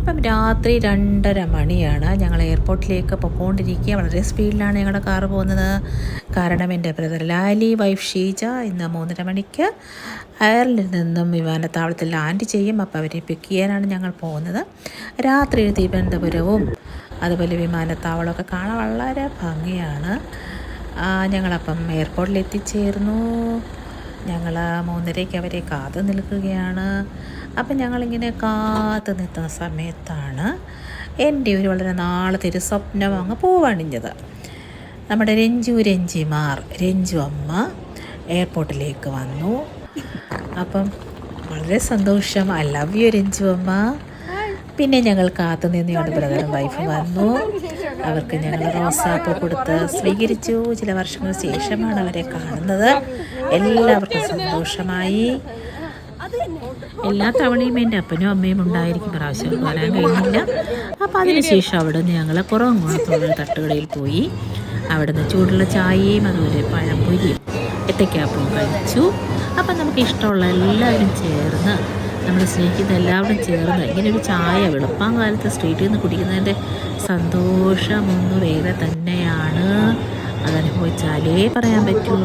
ഇപ്പം രാത്രി 2:30 മണിയാണ്. ഞങ്ങൾ എയർപോർട്ടിലേക്ക് പൊയ്ക്കൊണ്ടിരിക്കുക. വളരെ സ്പീഡിലാണ് ഞങ്ങളുടെ കാറ് പോകുന്നത്. കാരണം എൻ്റെ ബ്രദർ ലാലി, വൈഫ് ഷീജ ഇന്ന് 3:30 മണിക്ക് അയർലൻഡിൽ നിന്നും വിമാനത്താവളത്തിൽ ലാൻഡ് ചെയ്യും. അപ്പോൾ അവരെ പിക്ക് ചെയ്യാനാണ് ഞങ്ങൾ പോകുന്നത്. രാത്രി തിരുവനന്തപുരവും അതുപോലെ വിമാനത്താവളമൊക്കെ കാണാൻ വളരെ ഭംഗിയാണ്. ഞങ്ങളപ്പം എയർപോർട്ടിൽ എത്തിച്ചേർന്നു. ഞങ്ങൾ 3:30 അവരെ കാത്തു നിൽക്കുകയാണ്. അപ്പം ഞങ്ങളിങ്ങനെ കാത്തു നിൽക്കുന്ന സമയത്താണ് എൻ്റെ ഒരു വളരെ നാളത്തെ ഒരു സ്വപ്നം അങ്ങ് പൂവണിഞ്ഞത്. നമ്മുടെ രഞ്ജു അമ്മ എയർപോർട്ടിലേക്ക് വന്നു. അപ്പം വളരെ സന്തോഷം. ഐ ലവ് യു രഞ്ജു അമ്മ. പിന്നെ ഞങ്ങൾ കാത്തു നിന്നുകൊണ്ട് ബ്രദറും വൈഫ് വന്നു. അവർക്ക് ഞങ്ങൾ റോസാപ്പ് കൊടുത്ത് സ്വീകരിച്ചു. ചില വർഷങ്ങൾക്ക് ശേഷമാണ് അവരെ കാണുന്നത്. എല്ലാവർക്കും സന്തോഷമായി. എല്ലാ തവണയും എൻ്റെ അപ്പനും അമ്മയും ഉണ്ടായിരിക്കും. പ്രാവശ്യം വരാൻ കഴിഞ്ഞില്ല. അപ്പോൾ അതിനുശേഷം അവിടെ നിന്ന് ഞങ്ങൾ കുറവങ്ങോളത്തുള്ള തട്ടുകടയിൽ പോയി. അവിടെ നിന്ന് ചൂടുള്ള ചായയും അതുപോലെ പഴംപൊരിയും ഏത്തയ്ക്കാപ്പവും കഴിച്ചു. അപ്പം നമുക്ക് ഇഷ്ടമുള്ള എല്ലാവരും ചേർന്ന്, നമ്മൾ സ്നേഹിക്കുന്ന എല്ലാവരും ചേർന്ന് ഇങ്ങനൊരു ചായ വെളുപ്പാൻ കാലത്ത് സ്ട്രീറ്റിൽ നിന്ന് കുടിക്കുന്നതിൻ്റെ സന്തോഷം ഒന്ന് വേറെ തന്നെയാണ്. അതനുഭവിച്ചാലേ പറയാൻ പറ്റൂ.